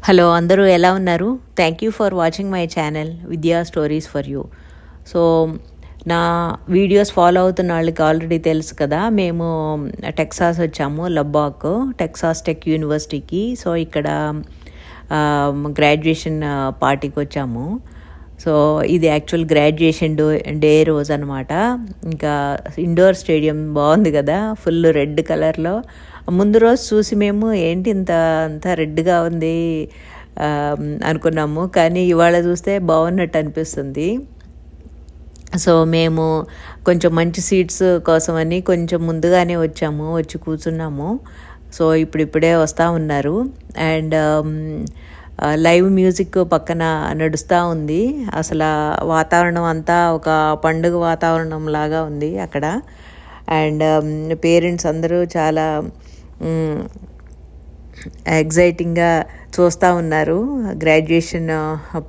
Hello అందరూ ఎలా ఉన్నారు? Thank you for watching my channel విద్యా స్టోరీస్ ఫర్ యూ. సో నా వీడియోస్ ఫాలో అవుతున్న వాళ్ళకి ఆల్రెడీ తెలుసు కదా, మేము టెక్సాస్ వచ్చాము, లబ్బాక్ టెక్సాస్ టెక్ యూనివర్సిటీకి. సో ఇక్కడ గ్రాడ్యుయేషన్ పార్టీకి వచ్చాము. సో ఇది యాక్చువల్ గ్రాడ్యుయేషన్ డే రోజు అనమాట. ఇంకా ఇండోర్ స్టేడియం బాగుంది కదా, ఫుల్ రెడ్ కలర్లో. ముందు రోజు చూసి మేము ఏంటి అంత రెడ్గా ఉంది అనుకున్నాము, కానీ ఇవాళ చూస్తే బాగున్నట్టు అనిపిస్తుంది. సో మేము కొంచెం మంచి సీట్స్ కోసమని కొంచెం ముందుగానే వచ్చి కూర్చున్నాము. సో ఇప్పుడిప్పుడే వస్తూ ఉన్నారు. అండ్ లైవ్ మ్యూజిక్ పక్కన నడుస్తూ ఉంది. అసలు వాతావరణం అంతా ఒక పండుగ వాతావరణం లాగా ఉంది అక్కడ. అండ్ పేరెంట్స్ అందరూ చాలా ఎగ్జైటింగ్గా చూస్తూ ఉన్నారు. గ్రాడ్యుయేషన్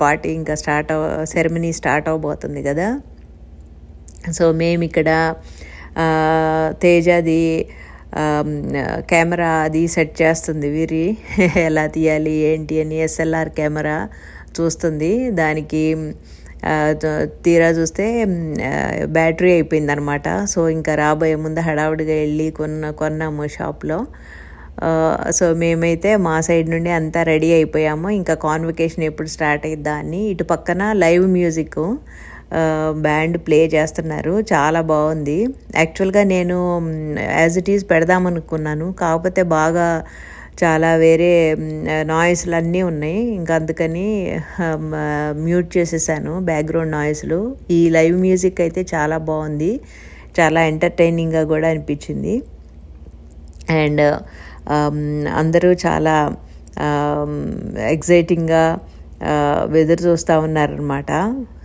పార్టీ ఇంకా సెరమనీ స్టార్ట్ అవబోతుంది కదా. సో మేము ఇక్కడ తేజది కెమెరా అది సెట్ చేస్తుంది, వీరి ఎలా తీయాలి ఏంటి అని ఎస్ఎల్ఆర్ కెమెరా చూస్తుంది. దానికి తీరా చూస్తే బ్యాటరీ అయిపోయింది అనమాట. సో ఇంకా రాబోయే ముందు హడావుడిగా వెళ్ళి కొన్నాము షాప్లో. సో మేమైతే మా సైడ్ నుండి అంతా రెడీ అయిపోయాము. ఇంకా కాన్వకేషన్ ఎప్పుడు స్టార్ట్ అయిద్దా అని. ఇటు పక్కన లైవ్ మ్యూజిక్ బ్యాండ్ ప్లే చేస్తున్నారు, చాలా బాగుంది. యాక్చువల్గా నేను యాజ్ ఇట్ ఈజ్ పెడదామనుకున్నాను, కాకపోతే బాగా చాలా వేరే నాయిస్లు అన్నీ ఉన్నాయి. ఇంకా అందుకని మ్యూట్ చేసేసాను బ్యాక్గ్రౌండ్ నాయిస్లు. ఈ లైవ్ మ్యూజిక్ అయితే చాలా బాగుంది, చాలా ఎంటర్టైనింగ్గా కూడా అనిపించింది. అండ్ అందరూ చాలా ఎగ్జైటింగ్గా ఎదురు చూస్తూ ఉన్నారనమాట.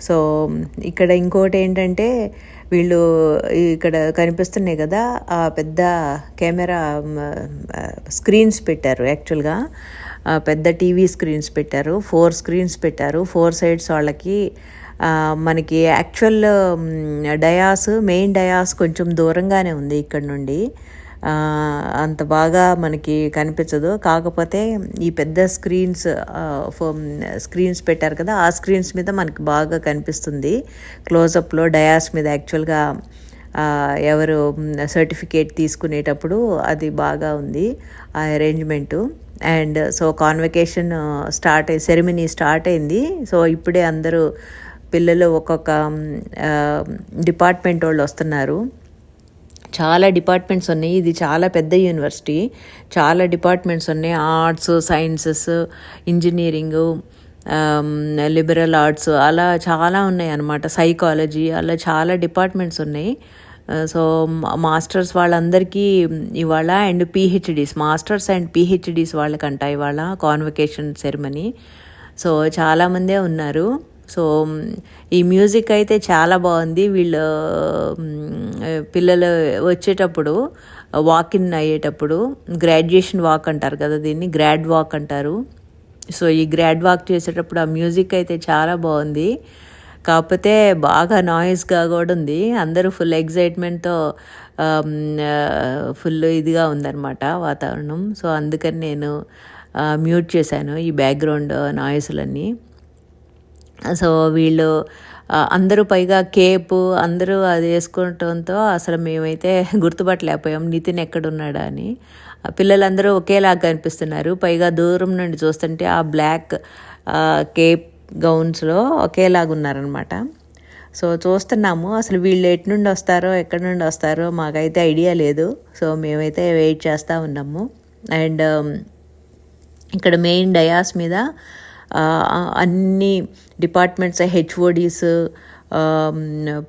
సో ఇక్కడ ఇంకోటి ఏంటంటే, వీళ్ళు ఇక్కడ కనిపిస్తున్నాయి కదా, ఆ పెద్ద కెమెరా స్క్రీన్స్ పెట్టారు. యాక్చువల్గా పెద్ద టీవీ స్క్రీన్స్ పెట్టారు, 4 స్క్రీన్స్ పెట్టారు 4 సైడ్స్ వాళ్ళకి. మనకి యాక్చువల్ మెయిన్ డయాస్ కొంచెం దూరంగానే ఉంది ఇక్కడ నుండి, అంత బాగా మనకి కనిపించదు. కాకపోతే ఈ పెద్ద స్క్రీన్స్ పెట్టారు కదా, ఆ స్క్రీన్స్ మీద మనకి బాగా కనిపిస్తుంది క్లోజప్లో. డయాస్ మీద యాక్చువల్గా ఎవరు సర్టిఫికేట్ తీసుకునేటప్పుడు అది బాగా ఉంది ఆ arrangement. And so convocation ceremony start అయింది. సో ఇప్పుడే అందరూ పిల్లలు ఒక్కొక్క డిపార్ట్మెంట్ వాళ్ళు వస్తున్నారు. చాలా డిపార్ట్మెంట్స్ ఉన్నాయి, ఇది చాలా పెద్ద యూనివర్సిటీ, చాలా డిపార్ట్మెంట్స్ ఉన్నాయి. Arts, sciences, engineering, liberal arts, అలా చాలా ఉన్నాయి అన్నమాట. సైకాలజీ, అలా చాలా డిపార్ట్మెంట్స్ ఉన్నాయి. సో మాస్టర్స్ వాళ్ళందరికీ ఇవాళ, అండ్ మాస్టర్స్ అండ్ పిహెచ్డీస్ వాళ్ళకంట ఇవాళ కాన్వకేషన్ సెరమనీ. సో చాలామందే ఉన్నారు. సో ఈ మ్యూజిక్ అయితే చాలా బాగుంది. పిల్లలు వచ్చేటప్పుడు వాకిన్ అయ్యేటప్పుడు గ్రాడ్యుయేషన్ వాక్ అంటారు కదా, దీన్ని గ్రాడ్ వాక్ అంటారు. సో ఈ గ్రాడ్ వాక్ చేసేటప్పుడు ఆ మ్యూజిక్ అయితే చాలా బాగుంది. కాకపోతే బాగా నాయిస్గా కూడా ఉంది. అందరూ ఫుల్ ఎగ్జైట్మెంట్తో ఫుల్ ఇదిగా ఉందన్నమాట వాతావరణం. సో అందుకని నేను మ్యూట్ చేశాను ఈ బ్యాక్గ్రౌండ్ నాయిస్లన్నీ. సో వీళ్ళు అందరూ పైగా కేపు అందరూ అది వేసుకోవటంతో అసలు మేమైతే గుర్తుపట్టలేకపోయాం నితిన్ ఎక్కడున్నాడా అని. పిల్లలందరూ ఒకేలాగా కనిపిస్తున్నారు. పైగా దూరం నుండి చూస్తుంటే ఆ బ్లాక్ కేప్ గౌన్స్లో ఒకేలాగా ఉన్నారనమాట. సో చూస్తున్నాము, అసలు వీళ్ళు ఎటు నుండి వస్తారో ఎక్కడి నుండి వస్తారో మాకైతే ఐడియా లేదు. సో మేమైతే వెయిట్ చేస్తూ ఉన్నాము. అండ్ ఇక్కడ మెయిన్ డయాస్ మీద అన్ని డిపార్ట్మెంట్స్ హెచ్ఓడీస్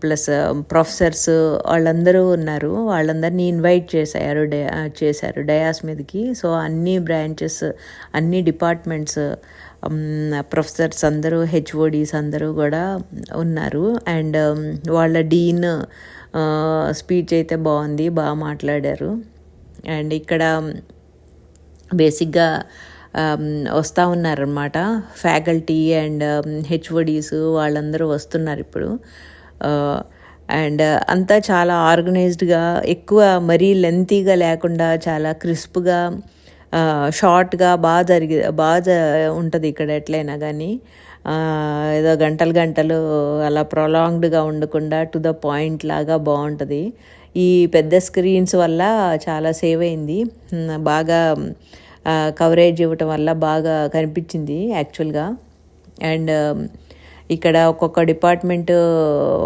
ప్లస్ ప్రొఫెసర్స్ వాళ్ళందరూ ఉన్నారు. వాళ్ళందరినీ ఇన్వైట్ చేశారు డయాస్ మీదకి. సో అన్ని బ్రాంచెస్, అన్ని డిపార్ట్మెంట్స్ ప్రొఫెసర్స్ అందరూ, హెచ్ఓడీస్ అందరూ కూడా ఉన్నారు. అండ్ వాళ్ళ డీన్ స్పీచ్ అయితే బాగుంది, బాగా మాట్లాడారు. అండ్ ఇక్కడ బేసిక్గా వస్తూ ఉన్నారనమాట ఫ్యాకల్టీ అండ్ హెచ్ఓడీస్ వాళ్ళందరూ వస్తున్నారు ఇప్పుడు. అండ్ అంతా చాలా ఆర్గనైజ్డ్గా, ఎక్కువ మరీ లెంతీగా లేకుండా చాలా క్రిస్ప్గా షార్ట్గా ఉంటుంది ఇక్కడ ఎట్లయినా కానీ. ఏదో గంటలు గంటలు అలా ప్రొలాంగ్డ్గా ఉండకుండా టు ద పాయింట్ లాగా బాగుంటుంది. ఈ పెద్ద స్క్రీన్స్ వల్ల చాలా సేవ్ అయింది. బాగా కవరేజ్ ఇవ్వటం వల్ల బాగా కనిపించింది యాక్చువల్గా. అండ్ ఇక్కడ ఒక్కొక్క డిపార్ట్మెంట్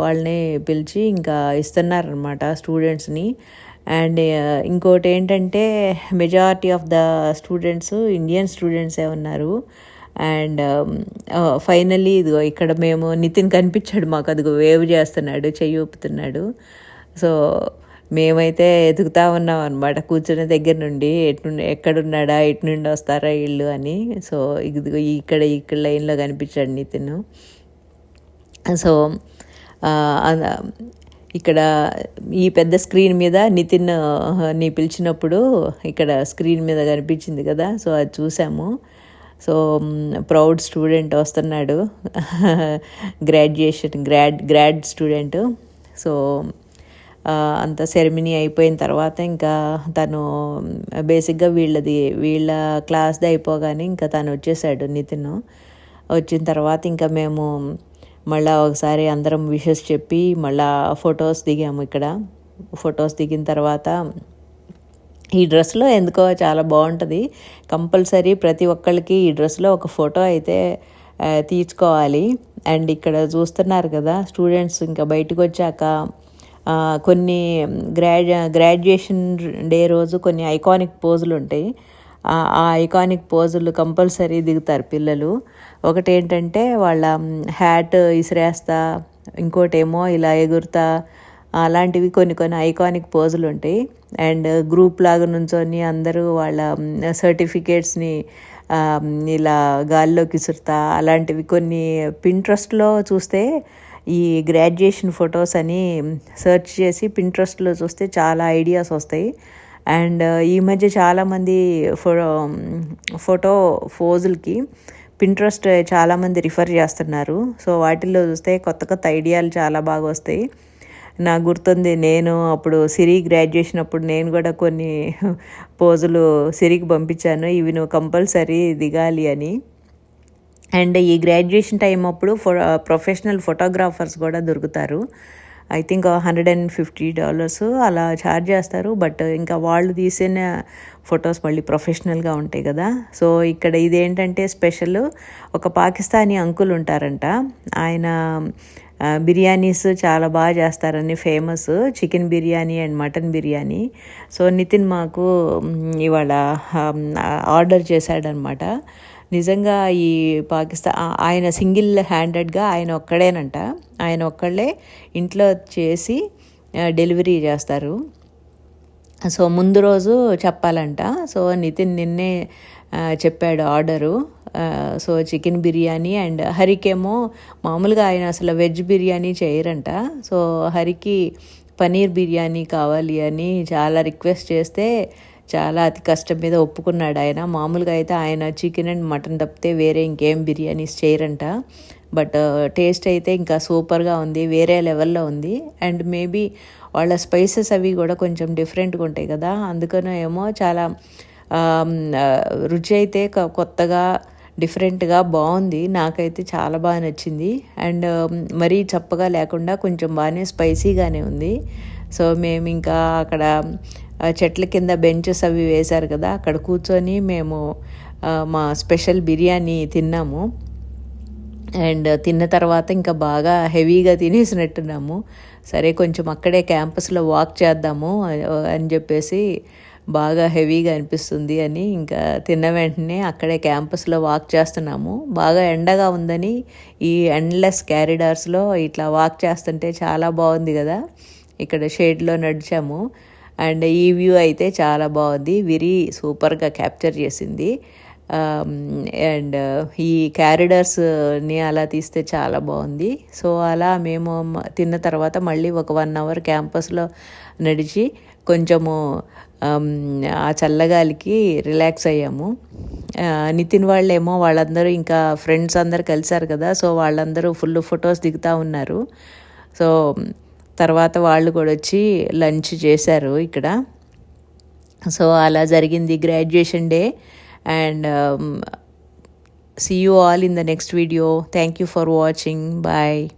వాళ్ళని పిలిచి ఇంకా ఇస్తున్నారనమాట స్టూడెంట్స్ని. అండ్ ఇంకోటి ఏంటంటే majority of the students Indian స్టూడెంట్సే ఉన్నారు. అండ్ ఫైనల్లీ ఇదిగో ఇక్కడ మేము నితిన్ కనిపించాడు మాకు, అదిగో వేవ్ చేస్తున్నాడు, చెయ్యి ఊపుతున్నాడు. సో మేమైతే ఎదుగుతూ ఉన్నాం అనమాట కూర్చున్న దగ్గర నుండి, ఎక్కడున్నాడా, ఎటు నుండి వస్తారా వీళ్ళు అని. సో ఇదిగో ఇక్కడ లైన్లో కనిపించాడు నితిన్. సో ఇక్కడ ఈ పెద్ద స్క్రీన్ మీద నితిన్ని పిలిచినప్పుడు ఇక్కడ స్క్రీన్ మీద కనిపించింది కదా, సో అది చూసాము. సో ప్రౌడ్ స్టూడెంట్ వస్తున్నాడు, గ్రాడ్ స్టూడెంట్. సో అంత సెరమనీ అయిపోయిన తర్వాత ఇంకా తను బేసిక్గా వీళ్ళ క్లాస్ది అయిపోగానే ఇంకా తను వచ్చేసాడు నితిన్. వచ్చిన తర్వాత ఇంకా మేము మళ్ళీ ఒకసారి అందరం విషెస్ చెప్పి మళ్ళీ ఫొటోస్ దిగాము. ఇక్కడ ఫొటోస్ దిగిన తర్వాత ఈ డ్రెస్లో ఎందుకో చాలా బాగుంటుంది. కంపల్సరీ ప్రతి ఒక్కళ్ళకి ఈ డ్రెస్లో ఒక ఫోటో అయితే తీసుకోవాలి. అండ్ ఇక్కడ చూస్తున్నారు కదా స్టూడెంట్స్ ఇంకా బయటకు వచ్చాక కొన్ని గ్రాడ్యుయేషన్ డే రోజు కొన్ని ఐకానిక్ పోజులు ఉంటాయి. ఆ ఐకానిక్ పోజులు కంపల్సరీ దిగుతారు పిల్లలు. ఒకటి ఏంటంటే వాళ్ళ హ్యాట్ ఇసిరేస్తా, ఇంకోటేమో ఇలా ఎగురుతా, అలాంటివి కొన్ని ఐకానిక్ పోజులు ఉంటాయి. అండ్ గ్రూప్ లాగా నుంచొని అందరూ వాళ్ళ సర్టిఫికేట్స్ని ఇలా గాల్లోకి విసురుతా, అలాంటివి కొన్ని పింట్రెస్ట్లో చూస్తే ఈ గ్రాడ్యుయేషన్ ఫొటోస్ అని సెర్చ్ చేసి పింట్రెస్ట్లో చూస్తే చాలా ఐడియాస్ వస్తాయి. అండ్ ఈ మధ్య చాలామంది ఫోటో పోజులకి పింట్రెస్ట్ చాలామంది రిఫర్ చేస్తున్నారు. సో వాటిల్లో చూస్తే కొత్త ఐడియాలు చాలా బాగా వస్తాయి. నాకు గుర్తుంది, నేను అప్పుడు సిరి గ్రాడ్యుయేషన్ అప్పుడు నేను కూడా కొన్ని పోజులు సిరికి పంపించాను, ఇవి నువ్వు కంపల్సరీ దిగాలి అని. అండ్ ఈ గ్రాడ్యుయేషన్ టైం అప్పుడు ప్రొఫెషనల్ ఫోటోగ్రాఫర్స్ కూడా దొరుకుతారు. ఐ థింక్ $150 అలా ఛార్జ్ చేస్తారు. బట్ ఇంకా వాళ్ళు తీసిన ఫొటోస్ మళ్ళీ ప్రొఫెషనల్గా ఉంటాయి కదా. సో ఇక్కడ ఇదేంటంటే స్పెషల్, ఒక పాకిస్తానీ అంకుల్ ఉంటారంట, ఆయన బిర్యానీస్ చాలా బాగా చేస్తారని famous, chicken biryani and mutton biryani. So Nitin మాకు ఇవాళ ఆర్డర్ చేశాడనమాట. నిజంగా ఈ ఆయన సింగిల్ హ్యాండెడ్గా ఆయన ఒక్కళ్ళే ఇంట్లో చేసి డెలివరీ చేస్తారు. సో ముందు రోజు చెప్పాలంట. సో నితిన్ నిన్నే చెప్పాడు order. So chicken biryani and హరికేమో మామూలుగా ఆయన అసలు వెజ్ బిర్యానీ చేయరంట. సో హరికి పనీర్ బిర్యానీ కావాలి అని చాలా రిక్వెస్ట్ చేస్తే చాలా అతి కష్టం మీద ఒప్పుకున్నాడు ఆయన. మామూలుగా అయితే ఆయన చికెన్ అండ్ మటన్ తప్పితే వేరే ఇంకేం బిర్యానీస్ చేయరంట. బట్ టేస్ట్ అయితే ఇంకా సూపర్గా ఉంది, వేరే లెవెల్లో ఉంది. అండ్ మేబీ వాళ్ళ స్పైసెస్ అవి కూడా కొంచెం డిఫరెంట్గా ఉంటాయి కదా, అందుకనే ఏమో చాలా రుచి అయితే కొత్తగా డిఫరెంట్గా బాగుంది. నాకైతే చాలా బాగా నచ్చింది. అండ్ మరీ చప్పగా లేకుండా కొంచెం బాగానే స్పైసీగానే ఉంది. సో మేము ఇంకా అక్కడ చెట్ల కింద బెంచెస్ అవి వేశారు కదా, అక్కడ కూర్చొని మేము మా స్పెషల్ బిర్యానీ తిన్నాము. అండ్ తిన్న తర్వాత ఇంకా బాగా హెవీగా తినేసినట్టున్నాము. సరే కొంచెం అక్కడే క్యాంపస్లో వాక్ చేద్దాము అని చెప్పేసి, బాగా హెవీగా అనిపిస్తుంది అని ఇంకా తిన్న వెంటనే అక్కడే క్యాంపస్లో వాక్ చేస్తున్నాము. బాగా ఎండగా ఉందని ఈ ఎండ్లెస్ క్యారిడార్స్లో ఇట్లా వాక్ చేస్తుంటే చాలా బాగుంది కదా. ఇక్కడ షేడ్లో నడిచాము. అండ్ ఈ వ్యూ అయితే చాలా బాగుంది, విరి సూపర్గా క్యాప్చర్ చేసింది. అండ్ ఈ క్యారిడార్స్ని అలా తీస్తే చాలా బాగుంది. సో అలా మేము తిన్న తర్వాత మళ్ళీ ఒక 1 hour క్యాంపస్లో నడిచి కొంచెము ఆ చల్లగాలికి రిలాక్స్ అయ్యాము. నితిన్ వాళ్ళేమో వాళ్ళందరూ ఇంకా ఫ్రెండ్స్ అందరు కలిశారు కదా, సో వాళ్ళందరూ ఫుల్ ఫొటోస్ దిగుతూ ఉన్నారు. సో తర్వాత వాళ్ళు కూడా వచ్చి లంచ్ చేశారు ఇక్కడ. సో అలా జరిగింది graduation day. And see you all in the next video. Thank you for watching. Bye.